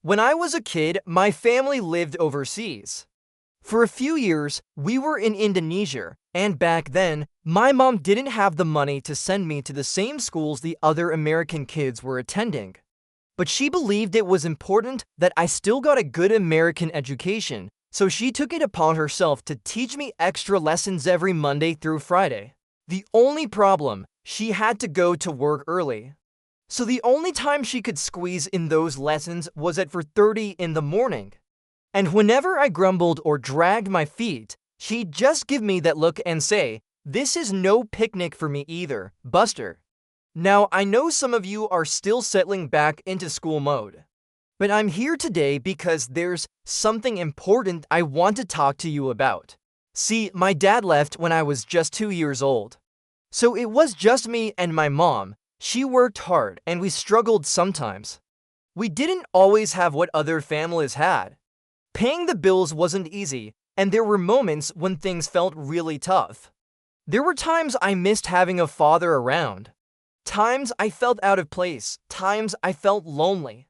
When I was a kid, my family lived overseas. For a few years, we were in Indonesia, and back then, my mom didn't have the money to send me to the same schools the other American kids were attending. But she believed it was important that I still got a good American education, so she took it upon herself to teach me extra lessons every Monday through Friday. The only problem, she had to go to work early. So the only time she could squeeze in those lessons was at 4:30 in the morning. And whenever I grumbled or dragged my feet, she'd just give me that look and say, "This is no picnic for me either, Buster." Now, I know some of you are still settling back into school mode. But I'm here today because there's something important I want to talk to you about. See, my dad left when I was just 2 years old. So it was just me and my mom. She worked hard and we struggled sometimes. We didn't always have what other families had. Paying the bills wasn't easy, and there were moments when things felt really tough. There were times I missed having a father around. Times I felt out of place, times I felt lonely.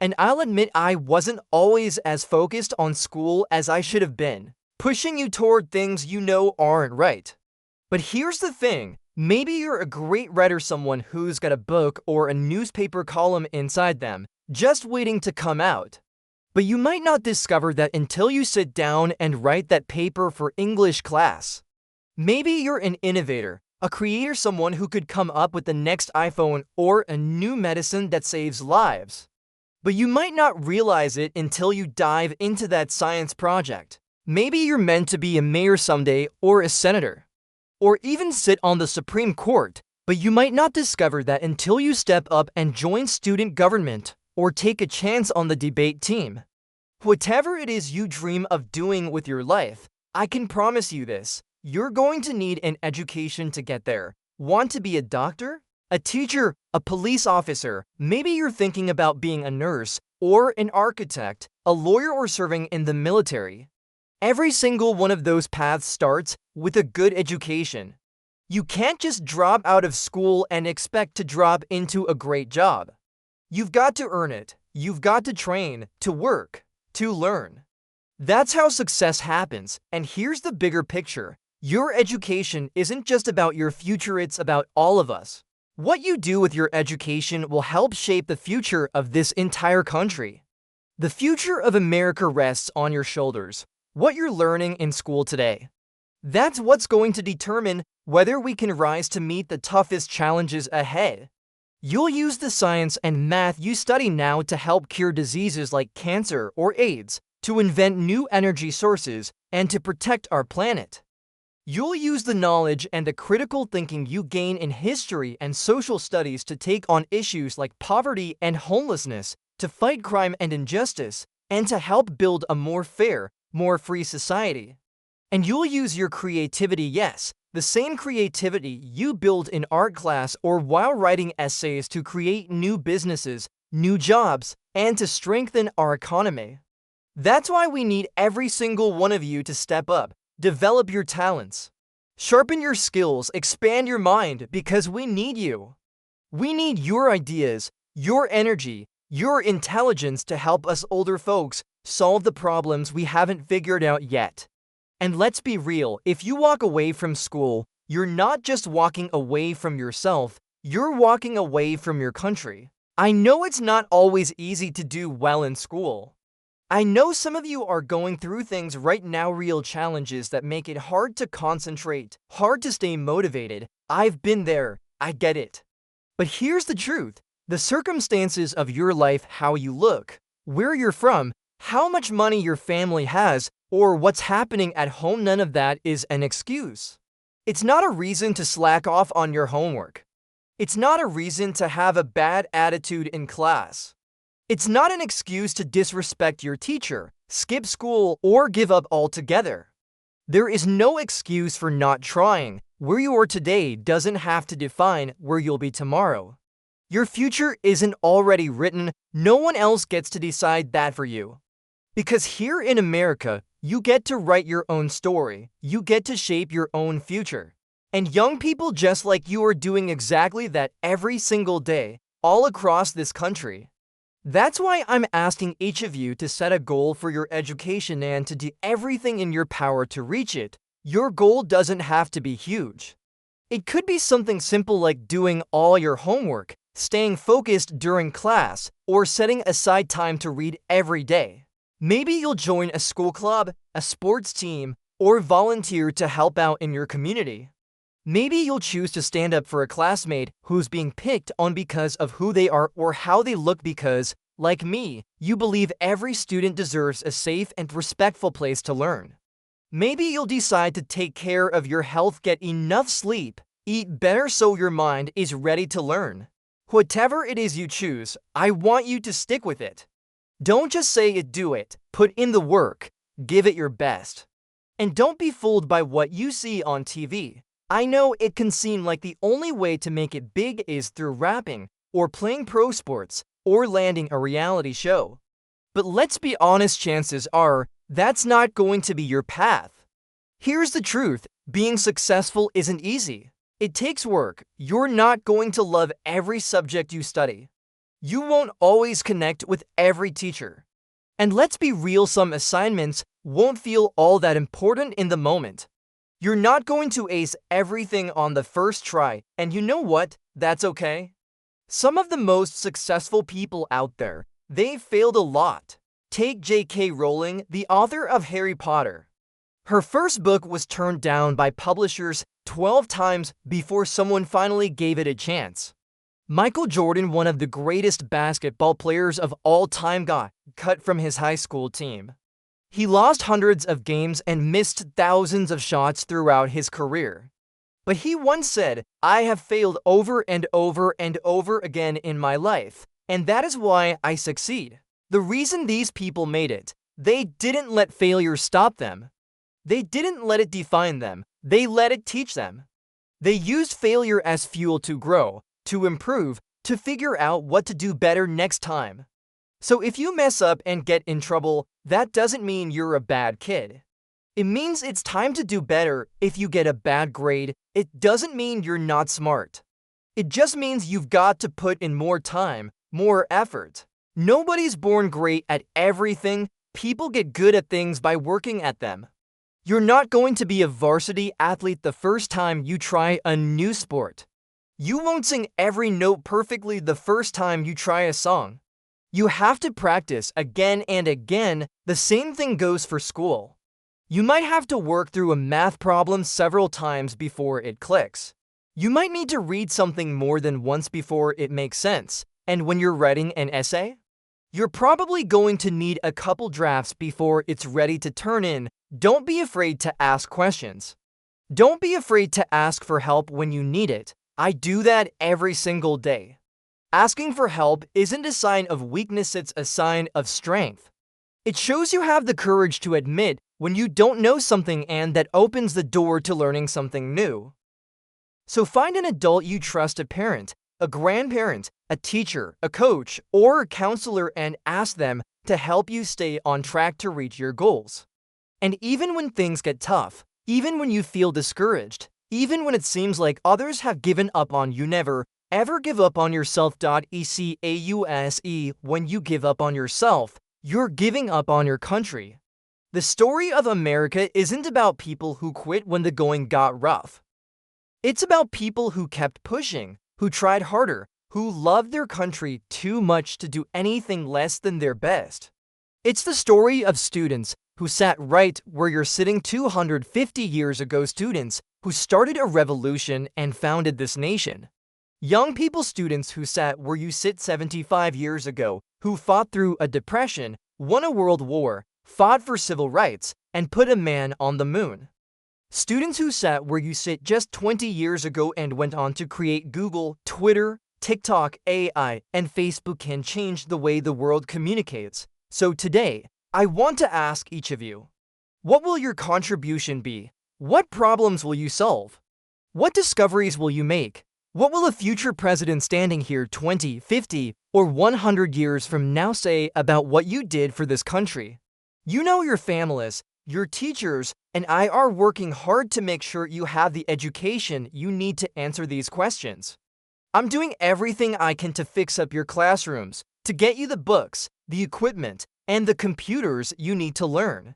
And I'll admit I wasn't always as focused on school as I should have been, pushing you toward things you know aren't right. But here's the thing, maybe you're a great writer, someone who's got a book or a newspaper column inside them, just waiting to come out. But you might not discover that until you sit down and write that paper for English class. Maybe you're an innovator, a creator, someone who could come up with the next iPhone or a new medicine that saves lives. But you might not realize it until you dive into that science project. Maybe you're meant to be a mayor someday or a senator, or even sit on the Supreme Court, but you might not discover that until you step up and join student government or take a chance on the debate team. Whatever it is you dream of doing with your life, I can promise you this, you're going to need an education to get there. Want to be a doctor? A teacher? A police officer? Maybe you're thinking about being a nurse, or an architect, a lawyer, or serving in the military. Every single one of those paths starts with a good education. You can't just drop out of school and expect to drop into a great job. You've got to earn it. You've got to train, to work, to learn. That's how success happens, and here's the bigger picture. Your education isn't just about your future, it's about all of us. What you do with your education will help shape the future of this entire country. The future of America rests on your shoulders. What you're learning in school today. That's what's going to determine whether we can rise to meet the toughest challenges ahead. You'll use the science and math you study now to help cure diseases like cancer or AIDS, to invent new energy sources, and to protect our planet. You'll use the knowledge and the critical thinking you gain in history and social studies to take on issues like poverty and homelessness, to fight crime and injustice, and to help build a more fair, more free society. And you'll use your creativity, yes, the same creativity you build in art class or while writing essays, to create new businesses, new jobs, and to strengthen our economy. That's why we need every single one of you to step up, develop your talents, sharpen your skills, expand your mind, because we need you. We need your ideas, your energy, your intelligence to help us older folks solve the problems we haven't figured out yet. And let's be real, if you walk away from school, you're not just walking away from yourself, you're walking away from your country. I know it's not always easy to do well in school. I know some of you are going through things right now, real challenges that make it hard to concentrate, hard to stay motivated. I've been there, I get it. But here's the truth. The circumstances of your life, how you look, where you're from, how much money your family has, or what's happening at home, none of that is an excuse. It's not a reason to slack off on your homework. It's not a reason to have a bad attitude in class. It's not an excuse to disrespect your teacher, skip school, or give up altogether. There is no excuse for not trying. Where you are today doesn't have to define where you'll be tomorrow. Your future isn't already written. No one else gets to decide that for you. Because here in America, you get to write your own story. You get to shape your own future. And young people just like you are doing exactly that every single day, all across this country. That's why I'm asking each of you to set a goal for your education and to do everything in your power to reach it. Your goal doesn't have to be huge. It could be something simple like doing all your homework, staying focused during class, or setting aside time to read every day. Maybe you'll join a school club, a sports team, or volunteer to help out in your community. Maybe you'll choose to stand up for a classmate who's being picked on because of who they are or how they look because, like me, you believe every student deserves a safe and respectful place to learn. Maybe you'll decide to take care of your health, get enough sleep, eat better so your mind is ready to learn. Whatever it is you choose, I want you to stick with it. Don't just say it, do it. Put in the work. Give it your best. And don't be fooled by what you see on TV. I know it can seem like the only way to make it big is through rapping, or playing pro sports, or landing a reality show. But let's be honest, chances are that's not going to be your path. Here's the truth, being successful isn't easy. It takes work. You're not going to love every subject you study. You won't always connect with every teacher. And let's be real, some assignments won't feel all that important in the moment. You're not going to ace everything on the first try, and you know what? That's okay. Some of the most successful people out there, they've failed a lot. Take J.K. Rowling, the author of Harry Potter. Her first book was turned down by publishers 12 times before someone finally gave it a chance. Michael Jordan, one of the greatest basketball players of all time, got cut from his high school team. He lost hundreds of games and missed thousands of shots throughout his career. But he once said, "I have failed over and over and over again in my life, and that is why I succeed." The reason these people made it, they didn't let failure stop them. They didn't let it define them. They let it teach them. They used failure as fuel to grow, to improve, to figure out what to do better next time. So if you mess up and get in trouble, that doesn't mean you're a bad kid. It means it's time to do better. If you get a bad grade, it doesn't mean you're not smart. It just means you've got to put in more time, more effort. Nobody's born great at everything. People get good at things by working at them. You're not going to be a varsity athlete the first time you try a new sport. You won't sing every note perfectly the first time you try a song. You have to practice again and again. The same thing goes for school. You might have to work through a math problem several times before it clicks. You might need to read something more than once before it makes sense. And when you're writing an essay, you're probably going to need a couple drafts before it's ready to turn in. Don't be afraid to ask questions. Don't be afraid to ask for help when you need it. I do that every single day. Asking for help isn't a sign of weakness, it's a sign of strength. It shows you have the courage to admit when you don't know something, and that opens the door to learning something new. So find an adult you trust, a parent, a grandparent, a teacher, a coach, or a counselor, and ask them to help you stay on track to reach your goals. And even when things get tough, even when you feel discouraged, even when it seems like others have given up on you, never ever give up on yourself. ECAUSE. When you give up on yourself, you're giving up on your country. The story of America isn't about people who quit when the going got rough. It's about people who kept pushing, who tried harder, who loved their country too much to do anything less than their best. It's the story of students who sat right where you're sitting 250 years ago, students who started a revolution and founded this nation. Young people, students who sat where you sit 75 years ago, who fought through a depression, won a world war, fought for civil rights, and put a man on the moon. Students who sat where you sit just 20 years ago and went on to create Google, Twitter, TikTok, AI, and Facebook, can change the way the world communicates. So today, I want to ask each of you, what will your contribution be? What problems will you solve? What discoveries will you make? What will a future president standing here 20, 50, or 100 years from now say about what you did for this country? You know, your families, your teachers, and I are working hard to make sure you have the education you need to answer these questions. I'm doing everything I can to fix up your classrooms, to get you the books, the equipment, and the computers you need to learn.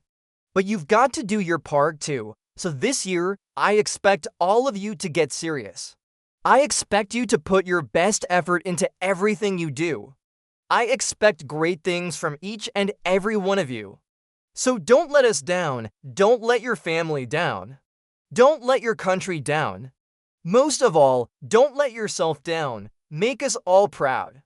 But you've got to do your part too. So this year, I expect all of you to get serious. I expect you to put your best effort into everything you do. I expect great things from each and every one of you. So don't let us down. Don't let your family down. Don't let your country down. Most of all, don't let yourself down. Make us all proud.